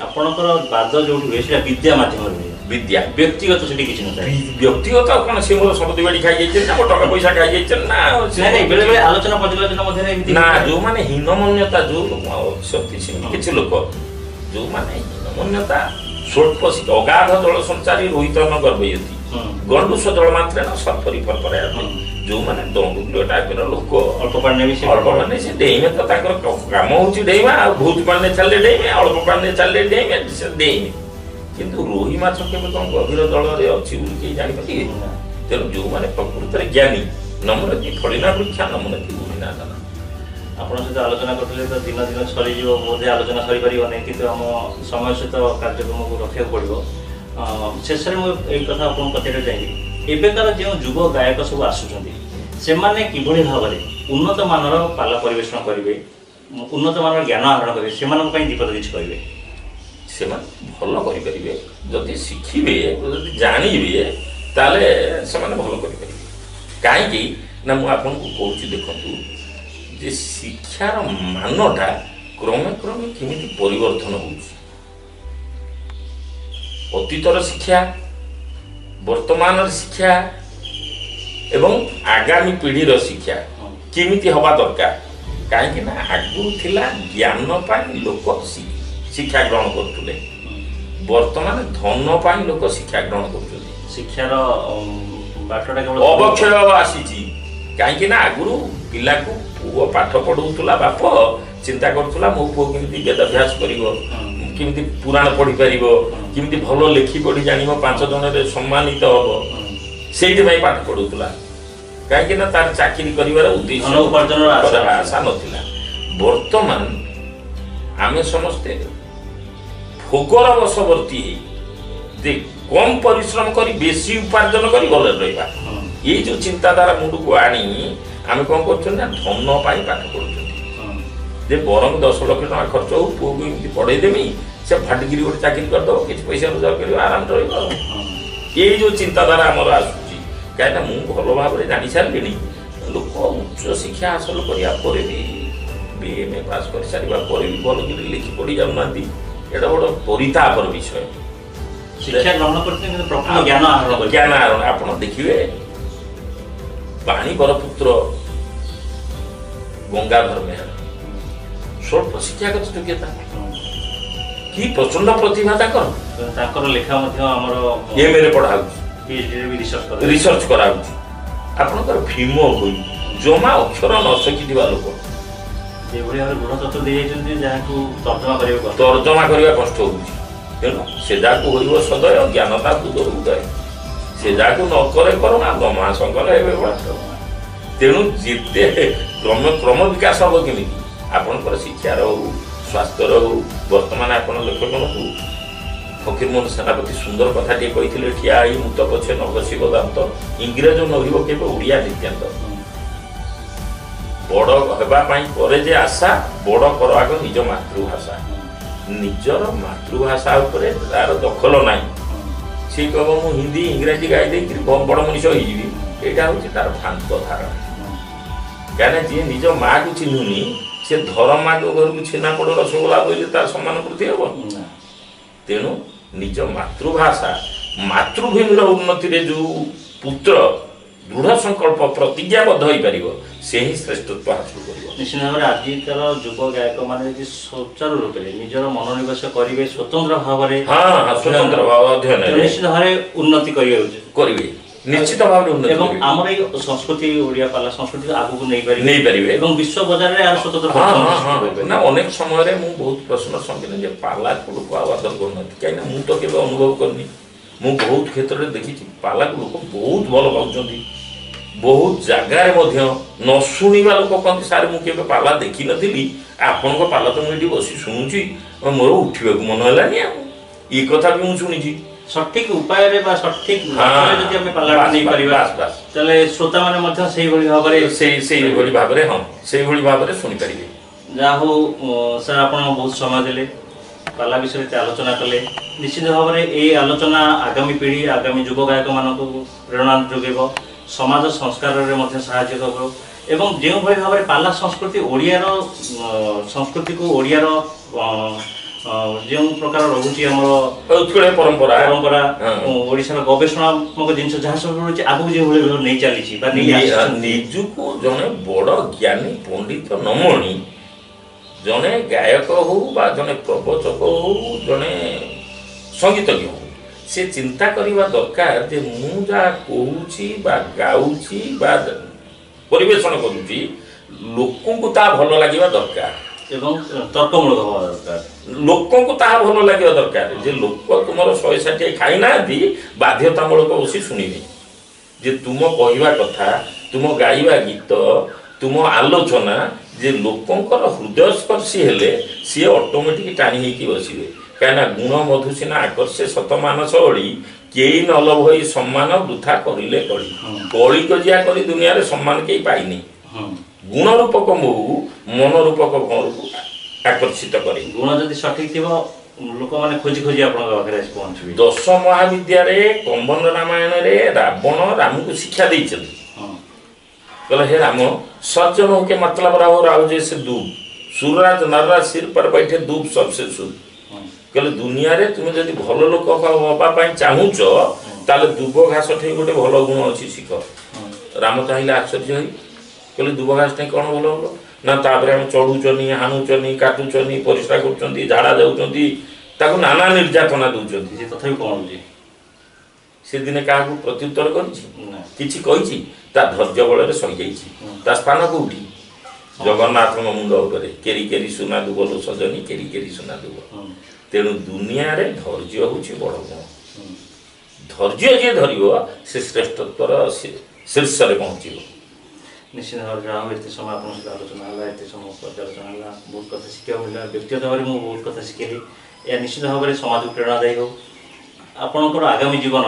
ଆପଣଙ୍କର ବାଦ ଯୋଉଠି ହୁଏ ସେଟା ବିଦ୍ୟା ମାଧ୍ୟମରେ ହୁଏ? ବିଦ୍ୟା, ବ୍ୟକ୍ତିଗତ ସେଠି କିଛି ନଥାଏ। ବ୍ୟକ୍ତିଗତ କ'ଣ ସେ ମୋର ସମୁଦି ବାଡ଼ି ଖାଇଯାଇଛନ୍ତି ନା ମୋ ଟଙ୍କା ପଇସା ଖାଇଯାଇଛନ୍ତି ନା? ନାଇଁ, ବେଳେ ବେଳେ ଆଲୋଚନା ପର୍ଯ୍ୟାଲୋଚନା ମଧ୍ୟରେ ଏମିତି ନା, ଯୋଉମାନେ ହୀନମନ୍ୟତା ଯୋଉ ଅଛନ୍ତି, ସେମିତି କିଛି ଲୋକ ଯୋଉମାନେ ହୀନମନ୍ୟତା ସ୍ୱଳ୍ପ ଅଗାଧ ଜଳ ସଞ୍ଚାରୀ ରୋହିତ ନ ଗର୍ଭୟତି ଗଣ୍ଡୁଷ ଜଳ ମାତ୍ରେ ନା ସର୍ପରି ଫରଫରାୟତି। ଯୋଉମାନେ ଦଣ୍ଡୁଗୁଲ ଟାଇପର ଲୋକ, ଅଳ୍ପ ପାଣିରେ ବି ଅଳ୍ପ ପାଣିରେ ସେ ଡେଇଁବେ, ତ ତାଙ୍କର କାମ ହଉଛି ଡେଇଁବା। ଆଉ ବହୁତ ପାଣିରେ ଚାଲିଲେ ଡେଇଁବେ, ଅଳ୍ପ ପାଣିରେ ଚାଲିଲେ ଡେଇଁବେ, ସେ ଡେଇଁବେ। କିନ୍ତୁ ରୋହି ମାଛ କେବେ କ'ଣ ଗଭୀର ଜଳରେ ଅଛି ବୋଲି କେହି ଜାଣିପାରିବେ? ତେଣୁ ଯୋଉମାନେ ପ୍ରକୃତରେ ଜ୍ଞାନୀ, ନମନତି ଫଳିନା ବୃକ୍ଷା ନମନତି ବୁଢ଼ିନା ଦାନା। ଆପଣଙ୍କ ସହିତ ଆଲୋଚନା କରୁଥିଲେ ତ ଦିନ ଦିନ ସରିଯିବ, ବୋଧେ ଆଲୋଚନା ସରିପାରିବ ନାହିଁ, କିନ୍ତୁ ଆମ ସମୟ ସହିତ କାର୍ଯ୍ୟକ୍ରମକୁ ରଖିବାକୁ ପଡ଼ିବ। ଶେଷରେ ମୁଁ ଏଇ କଥା ଆପଣଙ୍କୁ ପଚାରିବାକୁ ଚାହିଁବି, ଏବେକାର ଯେଉଁ ଯୁବ ଗାୟକ ସବୁ ଆସୁଛନ୍ତି, ସେମାନେ କିଭଳି ଭାବରେ ଉନ୍ନତ ମାନର ପାଲା ପରିବେଷଣ କରିବେ, ଉନ୍ନତ ମାନର ଜ୍ଞାନ ଆହରଣ କରିବେ, ସେମାନଙ୍କ ପାଇଁ ଦୀପଦ କିଛି କହିବେ? ସେମାନେ ଭଲ କରିପାରିବେ ଯଦି ଶିଖିବେ, ଯଦି ଜାଣିବେ, ତାହେଲେ ସେମାନେ ଭଲ କରିପାରିବେ। କାହିଁକି ନା ମୁଁ ଆପଣଙ୍କୁ କହୁଛି, ଦେଖନ୍ତୁ ଯେ ଶିକ୍ଷାର ମାନଟା କ୍ରମେ କ୍ରମେ କେମିତି ପରିବର୍ତ୍ତନ ହେଉଛି। ଅତୀତର ଶିକ୍ଷା, ବର୍ତ୍ତମାନର ଶିକ୍ଷା ଏବଂ ଆଗାମୀ ପିଢ଼ିର ଶିକ୍ଷା କେମିତି ହେବା ଦରକାର। କାହିଁକି ନା ଆଗରୁ ଥିଲା ଜ୍ଞାନ ପାଇଁ ଲୋକ ଶିକ୍ଷା ଗ୍ରହଣ କରୁଥିଲେ, ବର୍ତ୍ତମାନ ଧନ ପାଇଁ ଲୋକ ଶିକ୍ଷା ଗ୍ରହଣ କରୁଛନ୍ତି। ଶିକ୍ଷାର ବାଟଟା କେବଳ ଅବକ୍ଷୟ ଆସିଛି। କାହିଁକି ନା ଆଗରୁ ପିଲାକୁ ପୁଅ ପାଠ ପଢ଼ଉଥିଲା, ବାପ ଚିନ୍ତା କରୁଥିଲା ମୋ ପୁଅ କେମିତି ବେଦାଭ୍ୟାସ କରିବ, କେମିତି ପୁରାଣ ପଢ଼ିପାରିବ, କେମିତି ଭଲ ଲେଖି ପଢ଼ି ଜାଣିବ, 5 ଜଣରେ ସମ୍ମାନିତ ହେବ, ସେଇଥିପାଇଁ ପାଠ ପଢ଼ଉଥିଲା। କାହିଁକି ନା ତାର ଚାକିରି କରିବାର ଉଦ୍ଦେଶ୍ୟ ଉପାର୍ଜନର ଆଶା ନଥିଲା। ବର୍ତ୍ତମାନ ଆମେ ସମସ୍ତେ ଭୋଗର ବଶବର୍ତ୍ତୀ ହେଇ କମ୍ ପରିଶ୍ରମ କରି ବେଶୀ ଉପାର୍ଜନ କରି ଭଲରେ ରହିବା, ଏଇ ଯେଉଁ ଚିନ୍ତାଧାରା ମୁଣ୍ଡକୁ ଆଣି ଆମେ କ'ଣ କରୁଛନ୍ତି ନା ଧନ ପାଇଁ ପାଠ ପଢ଼ୁଛନ୍ତି। ଯେ ବରଂ 10 ଲକ୍ଷ ଟଙ୍କା ଖର୍ଚ୍ଚ ହଉ, ପୁଅକୁ ଏମିତି ପଢ଼େଇ ଦେବି, ସେ ଫାଟିକିରି ଗୋଟେ ଚାକିରି କରିଦେବ, କିଛି ପଇସା ରୋଜଗାର କରିବ, ଆରାମରେ ରହିବ। ଏଇ ଯେଉଁ ଚିନ୍ତାଧାରା ଆମର ଆସୁଛି, କାହିଁକିନା ମୁଁ ଭଲ ଭାବରେ ଜାଣିସାରିଲିଣି, ଲୋକ ଉଚ୍ଚ ଶିକ୍ଷା ହାସଲ କରିବା ପରେ ବି BA ପାସ୍ କରିସାରିବା ପରେ ବି ଭଲକିରି ଲେଖି ପଢ଼ି ଯାଉନାହାନ୍ତି। ଏଇଟା ବଡ଼ ପରିତାପର ବିଷୟ। ଶିକ୍ଷା ଗ୍ରହଣ କରୁଛନ୍ତି କିନ୍ତୁ ପ୍ରକୃତ ଜ୍ଞାନ ଆହରଣ ଆପଣ ଦେଖିବେ, ବାଣୀବର ପୁତ୍ର ଗଙ୍ଗାଧର ମେହେର ସ୍ୱଳ୍ପ ଶିକ୍ଷାଗତ ଯୋଗ୍ୟତା, କି ପ୍ରଚଣ୍ଡ ପ୍ରତିଭା ତାଙ୍କର ଲେଖା ମଧ୍ୟ ଆମର ଏମ୍ଏ ରେ ପଢା ହଉଛି, PhD ରେ ବି ରିସର୍ଚ୍ଚ କରାହଉଛି। ଆପଣଙ୍କର ଭୀମ ହୋଇ ଜମା ଅକ୍ଷର ନ ଶିଖିଥିବା ଲୋକ ଯେଭଳି ଭାବରେ ଦୃଢ଼ ତତ୍ତ୍ୱ ଦେଇଯାଇଛନ୍ତି ଯାହାକୁ ତର୍ଜମା କରିବା କଷ୍ଟ ହଉଛି। ତେଣୁ ସେ ଯାହାକୁ ହୋଇବ ସଦୟ ଜ୍ଞାନତା ହୃଦୟ ଉଦୟ, ସେ ଯାହାକୁ ନ କରେ କରୁଣା ଗମା ସଙ୍ଗଲ ହେବେ ବାଟ। ତେଣୁ ଯେତେ କ୍ରମ ବିକାଶ ହବ କେମିତି ଆପଣଙ୍କର ଶିକ୍ଷାର ହଉ ସ୍ୱାସ୍ଥ୍ୟର ହଉ। ବର୍ତ୍ତମାନ ଆପଣ ଲକ୍ଷ୍ୟ କରନ୍ତୁ ଫକୀରମୋହନ ସେନାପତି ସୁନ୍ଦର କଥାଟିଏ କହିଥିଲେ, ଠିଆ ହେଇ ମୁତ ପଛେ ନ ବସିବ ଦାନ୍ତ, ଇଂରେଜ ନହିବ କେବେ ଓଡ଼ିଆ ନିତ୍ୟାନ୍ତ। ବଡ଼ ହେବା ପାଇଁ ପରେ ଯେ ଆଶା, ବଡ଼ କର ଆଗ ନିଜ ମାତୃଭାଷା। ନିଜର ମାତୃଭାଷା ଉପରେ ତାର ଦଖଲ ନାହିଁ। ସେ କହିବ ମୁଁ ହିନ୍ଦୀ ଇଂରାଜୀ ଗାଇ ଦେଇକିରି ବଡ଼ ମଣିଷ ହେଇଯିବି, ଏଇଟା ହେଉଛି ତାର ଭ୍ରାନ୍ତ ଧାରଣା। କାହିଁକିନା ଯିଏ ନିଜ ମାଆକୁ ଚିହ୍ନୁନି ସେ ଧରମାଙ୍କ ଘରକୁ ଛେନାପୋଡ଼ ରସଗୋଲା ବୋଇଲେ ତାର ସମ୍ମାନ ବୃଦ୍ଧି ହେବ। ତେଣୁ ନିଜ ମାତୃଭାଷା ମାତୃଭୂମିର ଉନ୍ନତିରେ ଯେଉଁ ପୁତ୍ର ଦୃଢ଼ ସଂକଳ୍ପ ପ୍ରତିଜ୍ଞାବଦ୍ଧ ହୋଇପାରିବ ସେ ହିଁ ଶ୍ରେଷ୍ଠତ୍ୱ ହାସଲ କରିବ। ନିଶ୍ଚିତ ଭାବରେ ଆଜିକାର ଯୁବ ଗାୟକମାନେ ଯଦି ସୁଚାରୁ ରୂପରେ ନିଜର ମନୋନିବେଶ କରିବେ, ସ୍ୱତନ୍ତ୍ର ଭାବରେ ସ୍ୱତନ୍ତ୍ର ଅଧ୍ୟୟନ ନିଶ୍ଚିତ ଭାବରେ ଉନ୍ନତି କରିବେ ନିଶ୍ଚିତ ଭାବରେ ଉନ୍ନତି ଏବଂ ଆମର ଏଇ ସଂସ୍କୃତି ଓଡ଼ିଆ ପାଲା ସଂସ୍କୃତିକୁ ଆଗକୁ ନେଇପାରିବେ ଏବଂ ବିଶ୍ୱ ବଜାରରେ ଏହାର ସ୍ୱତନ୍ତ୍ର ନା। ଅନେକ ସମୟରେ ମୁଁ ବହୁତ ପ୍ରଶ୍ନ ସମ୍ମୁଖୀନ ଯେ ପାଲାକୁ ଲୋକ ଆଉ ଆଦର କରୁନାହାନ୍ତି, କାହିଁକିନା ମୁଁ ତ କେବେ ଅନୁଭବ କରିନି। ମୁଁ ବହୁତ କ୍ଷେତ୍ରରେ ଦେଖିଛି ପାଲାକୁ ଲୋକ ବହୁତ ଭଲ ପାଉଛନ୍ତି। ବହୁତ ଜାଗାରେ ମଧ୍ୟ ନ ଶୁଣିବା ଲୋକ କହନ୍ତି ସାର୍ ମୁଁ କେବେ ପାଲା ଦେଖିନଥିଲି, ଆପଣଙ୍କ ପାଲା ତ ମୁଁ ଏଠି ବସି ଶୁଣୁଛି, ମୋର ଉଠିବାକୁ ମନ ହେଲାନି। ଆଉ ଏ କଥା ବି ମୁଁ ଶୁଣିଛି। ସଠିକ ଉପାୟରେ ବା ସଠିକ ଯଦି ଆମେ ପାଲାଟା ନେଇପାରିବା ତାହେଲେ ଶ୍ରୋତାମାନେ ମଧ୍ୟ ସେଇଭଳି ଭାବରେ ସେଇଭଳି ଭାବରେ ଶୁଣିପାରିବେ। ଯାହା ହଉ ସାର୍ ଆପଣ ବହୁତ ସମୟ ଦେଲେ, ପାଲା ବିଷୟରେ ଏତେ ଆଲୋଚନା କଲେ। ନିଶ୍ଚିତ ଭାବରେ ଏଇ ଆଲୋଚନା ଆଗାମୀ ପିଢ଼ି ଆଗାମୀ ଯୁବ ଗାୟକମାନଙ୍କୁ ପ୍ରେରଣା ଯୋଗାଇବ, ସମାଜ ସଂସ୍କାରରେ ମଧ୍ୟ ସାହାଯ୍ୟ କରିବ ଏବଂ ଯେଉଁଭଳି ଭାବରେ ପାଲା ସଂସ୍କୃତି ଓଡ଼ିଆର ସଂସ୍କୃତିକୁ ଓଡ଼ିଆର ଯେଉଁ ପ୍ରକାର ରହୁଛି ଆମର ଉତ୍କଳୀୟ ପରମ୍ପରା ଓଡ଼ିଶାର ଗବେଷଣାତ୍ମକ ଜିନିଷ ଯାହା ସବୁ ରହୁଛି ଆଗକୁ ଯେଭଳି ନେଇ ଚାଲିଛି ବା ନିଜକୁ ଜଣେ ବଡ଼ ଜ୍ଞାନୀ ପଣ୍ଡିତ ନମଣି ଜଣେ ଗାୟକ ହଉ ବା ଜଣେ ପ୍ରବଚକ ହଉ ଜଣେ ସଙ୍ଗୀତଜ୍ଞ ହଉ ସେ ଚିନ୍ତା କରିବା ଦରକାର ଯେ ମୁଁ ଯାହା କହୁଛି ବା ଗାଉଛି ବା ପରିବେଷଣ କରୁଛି ଲୋକଙ୍କୁ ତାହା ଭଲ ଲାଗିବା ଦରକାର ଏବଂ ତର୍କମୂଳକ ହେବା ଦରକାର। ଲୋକଙ୍କୁ ତାହା ଭଲ ଲାଗିବା ଦରକାର ଯେ ଲୋକ ତୁମର 160 ଖାଇନାହାନ୍ତି ବାଧ୍ୟତାମୂଳକ ବସି ଶୁଣିବେ। ଯେ ତୁମ କହିବା କଥା, ତୁମ ଗାଇବା ଗୀତ, ତୁମ ଆଲୋଚନା ଯେ ଲୋକଙ୍କର ହୃଦୟସ୍ପର୍ଶୀ ହେଲେ ସିଏ ଅଟୋମେଟିକ୍ ଟାଣି ହେଇକି ବସିବେ। କାହିଁକିନା ଗୁଣ ମଧୁ ସିନା ଆକର୍ଷେ ଶତ ମାନସ ଅଳି, କେହି ନ ଲଭଇ ସମ୍ମାନ ବୃଥା କରିଲେ କଳି। କଳି କଜିଆ କରି ଦୁନିଆରେ ସମ୍ମାନ କେହି ପାଇନି। ଗୁଣ ରୂପକ ମହୁ ମନ ରୂପକ ଭଣକୁ ଆକର୍ଷିତ କରେ। ଗୁଣ ଯଦି ସଠିକ ଥିବ ଲୋକମାନେ ଖୋଜି ଖୋଜି ଆପଣଙ୍କ ପାଖରେ ଆସି ପହଞ୍ଚିବେ। 10 ମହାବିଦ୍ୟାରେ କମ୍ବନ ରାମାୟଣରେ ରାବଣ ରାମକୁ ଶିକ୍ଷା ଦେଇଛନ୍ତି। कहले हे राम सज्जनों के मतलब रहो राव जैसे दूब, सूरराज नरराज सिर पर बैठे दूब सबसे शुद्ध। कहले दुनिया रे तुम जदि भल लोक हवा पाई चाहूच ताले दुब घास ठे गोटे भल गुण अछि शिख। राम चाहिले आश्चर्य होई कहले दुब घास ठे कोन भल हलो ना तापरे हम चढ़ुचनी हानुचनी काटुचनी परिश्रा करचंती झाड़ा जाउचंती ताको नाना निर्यातना दउचंती। जे तथापि कोन जे से दिने काहाकू प्रत्युत्तर करिछि किछि कहिछि ता धैर्य बଳରେ सही जाइछि। ता स्थान कोठी जगन्नाथ मुंड उपरे केरी केरी सुना दुबलो सजनी केरी केरी सुना दुब। तेणु दुनिया रे धैर्य होछि बड़ गुण। धैर्य जे धरिबो से श्रेष्ठत्वर शीर्ष रे पहुँचिबो। निश्चित भाव में एत समय आप आलोचना है, एत समय पर्यालोचना है, बहुत कथा शिखा मिला। व्यक्तिगत भाव में मुझे बहुत कथा शिखेली। या निश्चित भाव में समाज को प्रेरणादायी हो। आपणकर आगामी जीवन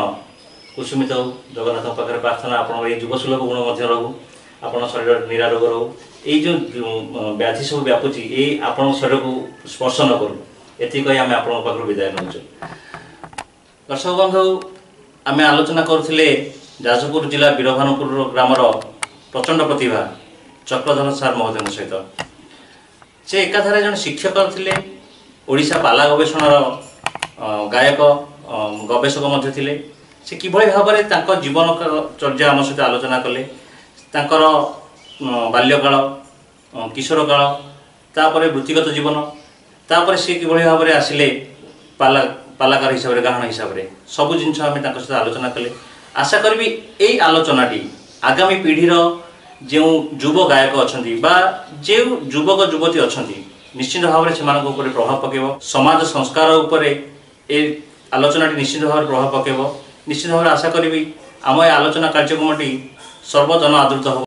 कुसुमित हो। जगन्नाथ पाखे प्रार्थना आप युव सुलभ गुण रहू, आप शरीर निरारोग रहू। ये जो व्याधि सब व्यापुची ये आप शरीर को स्पर्श न करूँ ये कही आम आप विदाय नौ। दर्शक बंधु आम आलोचना करुले जाजपुर जिला वीरभानुपुर ग्रामर प्रचंड प्रतिभा चक्रधर सार महोदय सहित से एकाधारे जन शिक्षक थे, ओडिशा पाला गवेषणार गायक गवेषक थे। से किभଳି भाବରେ ତାଙ୍କ ଜୀବନ ଚର୍ଯ୍ୟା ଆମ ସହିତ ଆଲୋଚନା କଲେ। ତାଙ୍କର ବାଲ୍ୟକାଳ, କିଶୋର କାଳ, ତାପରେ ବୃତ୍ତିଗତ ଜୀବନ, ତାପରେ ସେ କିଭଳି ଭାବରେ ଆସିଲେ पालाकार हिसाब से गाहन हिसाब से सब जिन सहित आलोचना कले आशा करी यही आलोचनाटी आगामी पीढ़ीर जो युव गायक अच्छा जो युवक युवती अच्छा निश्चित भाव में से प्रभाव पकेब समाज संस्कार उपर आलोचनाटी निश्चित भाव में प्रभाव पकेब निश्चित भाव में आशा करी आम आलोचना कार्यक्रम सर्वजन आदृत हो।